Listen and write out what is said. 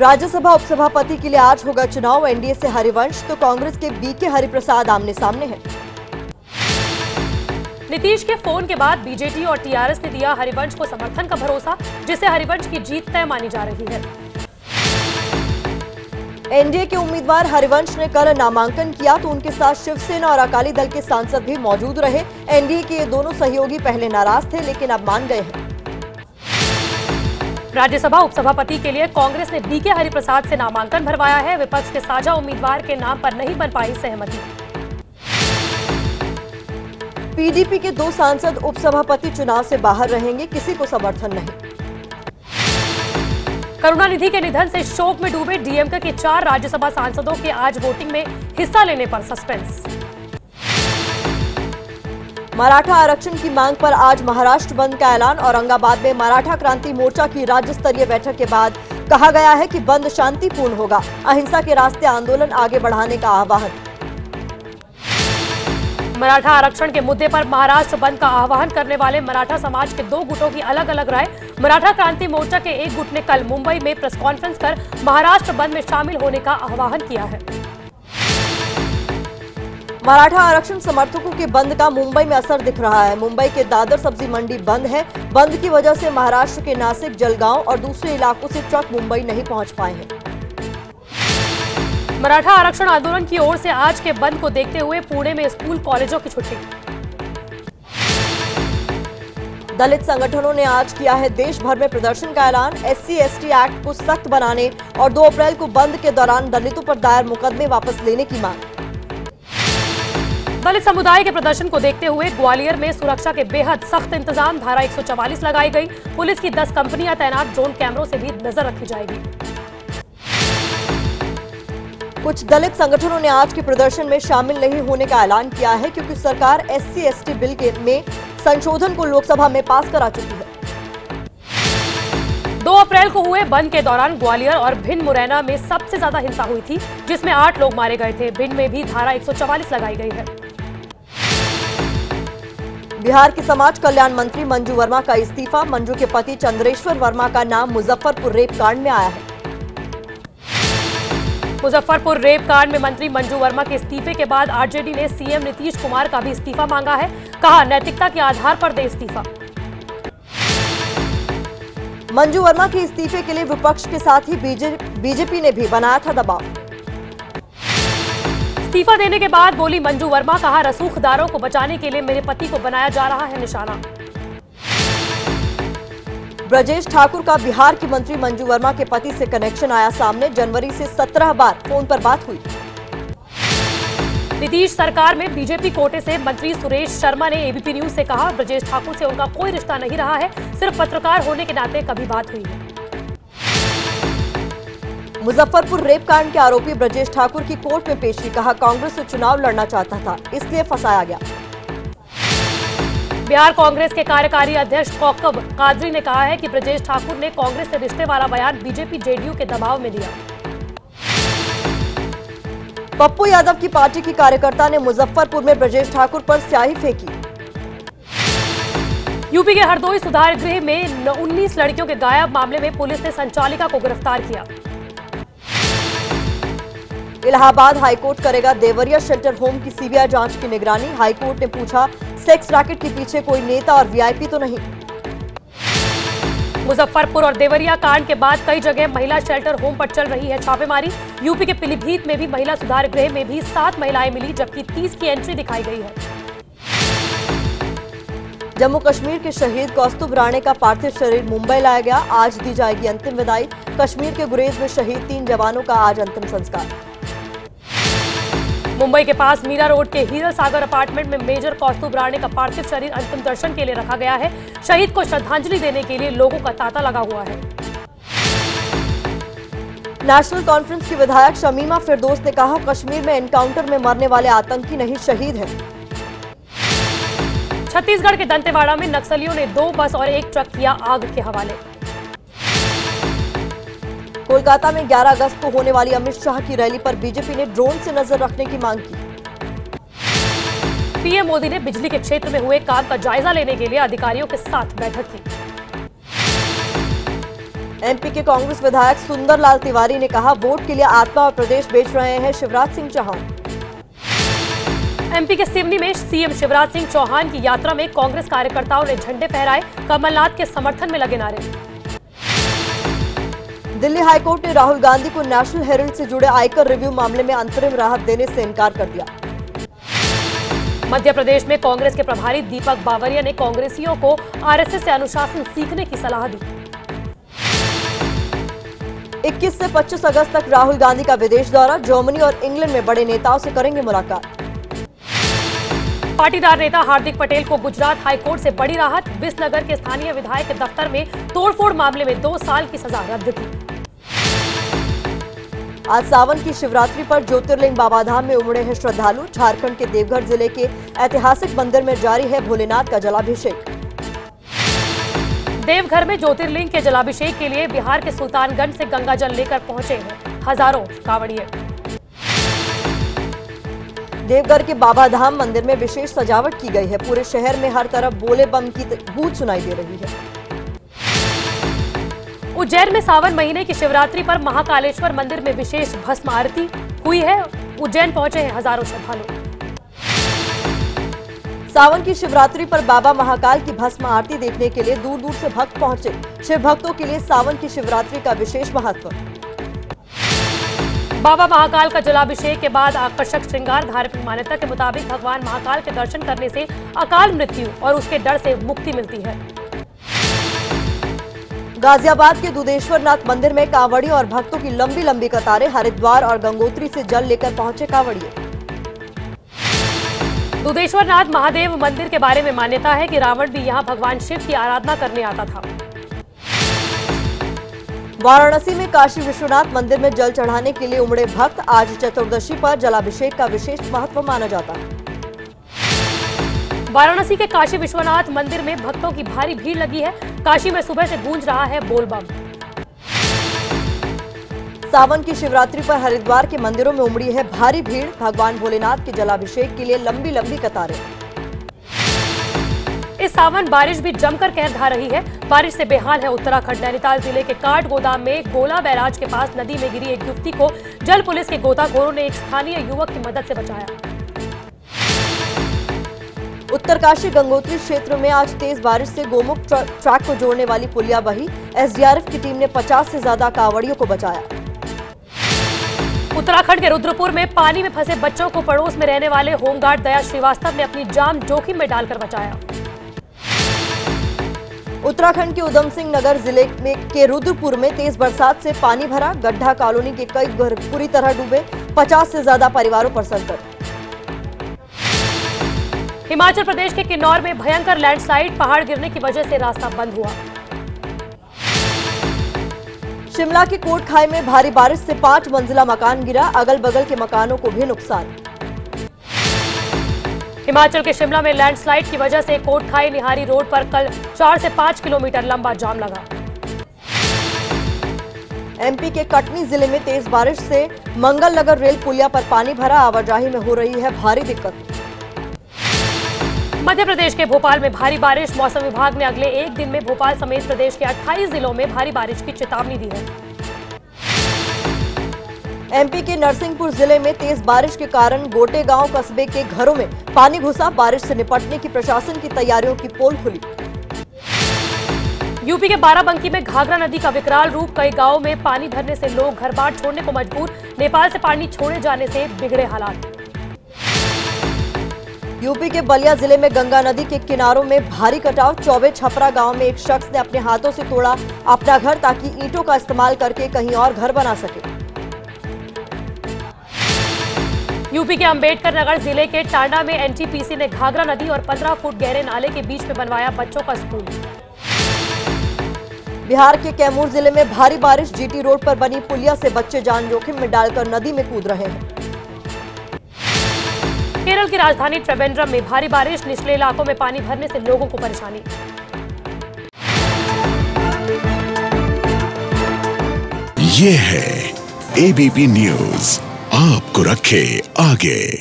राज्यसभा उपसभापति के लिए आज होगा चुनाव। एनडीए से हरिवंश तो कांग्रेस के बीके हरिप्रसाद आमने सामने हैं। नीतीश के फोन के बाद बीजेपी और टीआरएस ने दिया हरिवंश को समर्थन का भरोसा, जिससे हरिवंश की जीत तय मानी जा रही है। एनडीए के उम्मीदवार हरिवंश ने कल नामांकन किया तो उनके साथ शिवसेना और अकाली दल के सांसद भी मौजूद रहे। एनडीए के ये दोनों सहयोगी पहले नाराज थे, लेकिन अब मान गए हैं। राज्यसभा उपसभापति के लिए कांग्रेस ने बीके हरिप्रसाद से नामांकन भरवाया है। विपक्ष के साझा उम्मीदवार के नाम पर नहीं बन पाई सहमति। पीडीपी के 2 सांसद उपसभापति चुनाव से बाहर रहेंगे, किसी को समर्थन नहीं। करुणानिधि के निधन से शोक में डूबे डीएमके के 4 राज्यसभा सांसदों के आज वोटिंग में हिस्सा लेने पर सस्पेंस। मराठा आरक्षण की मांग पर आज महाराष्ट्र बंद का ऐलान। औरंगाबाद में मराठा क्रांति मोर्चा की राज्य स्तरीय बैठक के बाद कहा गया है कि बंद शांतिपूर्ण होगा। अहिंसा के रास्ते आंदोलन आगे बढ़ाने का आह्वान। मराठा आरक्षण के मुद्दे पर महाराष्ट्र बंद का आह्वान करने वाले मराठा समाज के 2 गुटों की अलग अलग राय। मराठा क्रांति मोर्चा के एक गुट ने कल मुंबई में प्रेस कॉन्फ्रेंस कर महाराष्ट्र बंद में शामिल होने का आह्वान किया है। मराठा आरक्षण समर्थकों के बंद का मुंबई में असर दिख रहा है। मुंबई के दादर सब्जी मंडी बंद है। बंद की वजह से महाराष्ट्र के नासिक, जलगांव और दूसरे इलाकों से ट्रक मुंबई नहीं पहुंच पाए हैं। मराठा आरक्षण आंदोलन की ओर से आज के बंद को देखते हुए पुणे में स्कूल कॉलेजों की छुट्टी। दलित संगठनों ने आज किया है देश भर में प्रदर्शन का ऐलान। SC/ST एक्ट को सख्त बनाने और 2 अप्रैल को बंद के दौरान दलितों पर दायर मुकदमे वापस लेने की मांग। दलित समुदाय के प्रदर्शन को देखते हुए ग्वालियर में सुरक्षा के बेहद सख्त इंतजाम। धारा 144 लगाई गई। पुलिस की 10 कंपनियां तैनात। ड्रोन कैमरों से भी नजर रखी जाएगी। कुछ दलित संगठनों ने आज के प्रदर्शन में शामिल नहीं होने का ऐलान किया है, क्योंकि सरकार SC/ST बिल में संशोधन को लोकसभा में पास करा चुकी है। 2 अप्रैल को हुए बंद के दौरान ग्वालियर और भिंड मुरैना में सबसे ज्यादा हिंसा हुई थी, जिसमें 8 लोग मारे गए थे। भिंड में भी धारा 144 लगाई गई है। बिहार के समाज कल्याण मंत्री मंजू वर्मा का इस्तीफा। मंजू के पति चंद्रेश्वर वर्मा का नाम मुजफ्फरपुर रेप कांड में आया है। मुजफ्फरपुर रेप कांड में मंत्री मंजू वर्मा के इस्तीफे के बाद आरजेडी ने सीएम नीतीश कुमार का भी इस्तीफा मांगा है। कहा, नैतिकता के आधार पर दे इस्तीफा। मंजू वर्मा के इस्तीफे के लिए विपक्ष के साथ ही बीजेपी ने भी बनाया था दबाव। इस्तीफा देने के बाद बोली मंजू वर्मा, कहा, रसूखदारों को बचाने के लिए मेरे पति को बनाया जा रहा है निशाना। ब्रजेश ठाकुर का बिहार की मंत्री मंजू वर्मा के पति से कनेक्शन आया सामने। जनवरी से 17 बार फोन पर बात हुई। नीतीश सरकार में बीजेपी कोटे से मंत्री सुरेश शर्मा ने एबीपी न्यूज से कहा, ब्रजेश ठाकुर से उनका कोई रिश्ता नहीं रहा है, सिर्फ पत्रकार होने के नाते कभी बात हुई है। मुजफ्फरपुर रेप कांड के आरोपी ब्रजेश ठाकुर की कोर्ट में पेशी। कहा, कांग्रेस से चुनाव लड़ना चाहता था, इसलिए फंसाया गया। बिहार कांग्रेस के कार्यकारी अध्यक्ष कौकब कादरी ने कहा है कि ब्रजेश ठाकुर ने कांग्रेस से रिश्ते वाला बयान बीजेपी जेडीयू के दबाव में दिया। पप्पू यादव की पार्टी की कार्यकर्ता ने मुजफ्फरपुर में ब्रजेश ठाकुर पर स्याही फेंकी। यूपी के हरदोई सुधार गृह में 19 लड़कियों के गायब मामले में पुलिस ने संचालिका को गिरफ्तार किया। इलाहाबाद हाईकोर्ट करेगा देवरिया शेल्टर होम की सीबीआई जांच की निगरानी। हाईकोर्ट ने पूछा, सेक्स रैकेट के पीछे कोई नेता और वीआईपी तो नहीं। मुजफ्फरपुर और देवरिया कांड के बाद कई जगह महिला शेल्टर होम पर चल रही है छापेमारी। यूपी के पीलीभीत में भी महिला सुधार गृह में भी 7 महिलाएं मिली, जबकि 30 की एंट्री दिखाई गई है। जम्मू कश्मीर के शहीद कौस्तुभ राणे का पार्थिव शरीर मुंबई लाया गया। आज दी जाएगी अंतिम विदाई। कश्मीर के गुरेज में शहीद 3 जवानों का आज अंतिम संस्कार। मुंबई के पास मीरा रोड के हीरा सागर अपार्टमेंट में मेजर कौस्तुभ राणे का पार्थिव शरीर अंतिम दर्शन के लिए रखा गया है। शहीद को श्रद्धांजलि देने के लिए लोगों का तांता लगा हुआ है। नेशनल कॉन्फ्रेंस की विधायक शमीमा फिरदौस ने कहा, कश्मीर में एनकाउंटर में मरने वाले आतंकी नहीं, शहीद हैं। छत्तीसगढ़ के दंतेवाड़ा में नक्सलियों ने 2 बस और 1 ट्रक किया आग के हवाले। कोलकाता में 11 अगस्त को होने वाली अमित शाह की रैली पर बीजेपी ने ड्रोन से नजर रखने की मांग की। पीएम मोदी ने बिजली के क्षेत्र में हुए काम का जायजा लेने के लिए अधिकारियों के साथ बैठक की। एमपी के कांग्रेस विधायक सुंदरलाल तिवारी ने कहा, वोट के लिए आत्मा और प्रदेश बेच रहे हैं शिवराज सिंह चौहान। एमपी के सिवनी में सीएम शिवराज सिंह चौहान की यात्रा में कांग्रेस कार्यकर्ताओं ने झंडे फहराए, कमलनाथ के समर्थन में लगे नारे। दिल्ली हाईकोर्ट ने राहुल गांधी को नेशनल हेराल्ड से जुड़े आयकर रिव्यू मामले में अंतरिम राहत देने से इनकार कर दिया। मध्य प्रदेश में कांग्रेस के प्रभारी दीपक बावरिया ने कांग्रेसियों को आरएसएस से अनुशासन सीखने की सलाह दी। 21 से 25 अगस्त तक राहुल गांधी का विदेश दौरा, जर्मनी और इंग्लैंड में बड़े नेताओं से करेंगे मुलाकात। पाटीदार नेता हार्दिक पटेल को गुजरात हाईकोर्ट से बड़ी राहत, विसनगर के स्थानीय विधायक के दफ्तर में तोड़फोड़ मामले में 2 साल की सजा रद्द की। आज सावन की शिवरात्रि पर ज्योतिर्लिंग बाबाधाम में उमड़े हैं श्रद्धालु। झारखंड के देवघर जिले के ऐतिहासिक मंदिर में जारी है भोलेनाथ का जलाभिषेक। देवघर में ज्योतिर्लिंग के जलाभिषेक के लिए बिहार के सुल्तानगंज से गंगा जल लेकर पहुंचे हैं हजारों कांवड़िए। देवघर के बाबाधाम मंदिर में विशेष सजावट की गई है। पूरे शहर में हर तरफ बोले बम की गूंज सुनाई दे रही है। उज्जैन में सावन महीने की शिवरात्रि पर महाकालेश्वर मंदिर में विशेष भस्म आरती हुई है। उज्जैन पहुंचे हैं हजारों श्रद्धालु। सावन की शिवरात्रि पर बाबा महाकाल की भस्म आरती देखने के लिए दूर दूर से भक्त पहुंचे। शिव भक्तों के लिए सावन की शिवरात्रि का विशेष महत्व। बाबा महाकाल का जलाभिषेक के बाद आकर्षक श्रृंगार। धार्मिक मान्यता के मुताबिक भगवान महाकाल के दर्शन करने से अकाल मृत्यु और उसके डर से मुक्ति मिलती है। गाजियाबाद के दुधेश्वर नाथ मंदिर में कांवड़ियों और भक्तों की लंबी लंबी कतारें। हरिद्वार और गंगोत्री से जल लेकर पहुंचे कांवड़िए। दुधेश्वर नाथ महादेव मंदिर के बारे में मान्यता है कि रावण भी यहां भगवान शिव की आराधना करने आता था। वाराणसी में काशी विश्वनाथ मंदिर में जल चढ़ाने के लिए उमड़े भक्त। आज चतुर्दशी पर जलाभिषेक का विशेष महत्व माना जाता है। वाराणसी के काशी विश्वनाथ मंदिर में भक्तों की भारी भीड़ लगी है। काशी में सुबह से गूंज रहा है बोलबम। सावन की शिवरात्रि पर हरिद्वार के मंदिरों में उमड़ी है भारी भीड़। भगवान भोलेनाथ के जलाभिषेक के लिए लंबी लंबी कतारें। इस सावन बारिश भी जमकर कहर ढा रही है। बारिश से बेहाल है उत्तराखंड। नैनीताल जिले के काठ गोदाम में गोला बैराज के पास नदी में गिरी एक युवती को जल पुलिस के गोताखोरों ने एक स्थानीय युवक की मदद से बचाया। उत्तरकाशी गंगोत्री क्षेत्र में आज तेज बारिश से गोमुख ट्रैक को जोड़ने वाली पुलिया बही। एसडीआरएफ की टीम ने 50 से ज्यादा कांवड़ियों को बचाया। उत्तराखंड के रुद्रपुर में पानी में फंसे बच्चों को पड़ोस में रहने वाले होमगार्ड दया श्रीवास्तव ने अपनी जान जोखिम में डालकर बचाया। उत्तराखंड के उधम सिंह नगर जिले के रुद्रपुर में तेज बरसात से पानी भरा। गड्ढा कॉलोनी के कई घर पूरी तरह डूबे। 50 से ज्यादा परिवारों पर संकट। हिमाचल प्रदेश के किन्नौर में भयंकर लैंडस्लाइड। पहाड़ गिरने की वजह से रास्ता बंद हुआ। शिमला के कोट खाई में भारी बारिश से 5 मंजिला मकान गिरा। अगल बगल के मकानों को भी नुकसान। हिमाचल के शिमला में लैंडस्लाइड की वजह से कोट खाई निहारी रोड पर कल 4 से 5 किलोमीटर लंबा जाम लगा। एमपी के कटनी जिले में तेज बारिश से मंगल नगर रेल पुलिया पर पानी भरा। आवाजाही में हो रही है भारी दिक्कत। मध्य प्रदेश के भोपाल में भारी बारिश। मौसम विभाग ने अगले एक दिन में भोपाल समेत प्रदेश के 28 जिलों में भारी बारिश की चेतावनी दी है। एमपी के नरसिंहपुर जिले में तेज बारिश के कारण गोटे गांव कस्बे के घरों में पानी घुसा। बारिश से निपटने की प्रशासन की तैयारियों की पोल खुली। यूपी के बाराबंकी में घाघरा नदी का विकराल रूप। कई गांवों में पानी भरने से लोग घर बार छोड़ने को मजबूर। नेपाल से पानी छोड़े जाने से बिगड़े हालात। यूपी के बलिया जिले में गंगा नदी के किनारों में भारी कटाव। चौबे छपरा गांव में एक शख्स ने अपने हाथों से तोड़ा अपना घर ताकि ईंटों का इस्तेमाल करके कहीं और घर बना सके। यूपी के अंबेडकर नगर जिले के टांडा में एनटीपीसी ने घाघरा नदी और 15 फुट गहरे नाले के बीच में बनवाया बच्चों का स्कूल। बिहार के कैमूर जिले में भारी बारिश। जीटी रोड पर बनी पुलिया से बच्चे जान जोखिम में डालकर नदी में कूद रहे हैं। केरल की राजधानी त्रिवेंद्रम में भारी बारिश। निचले इलाकों में पानी भरने से लोगों को परेशानी। ये है एबीपी न्यूज, आपको रखे आगे।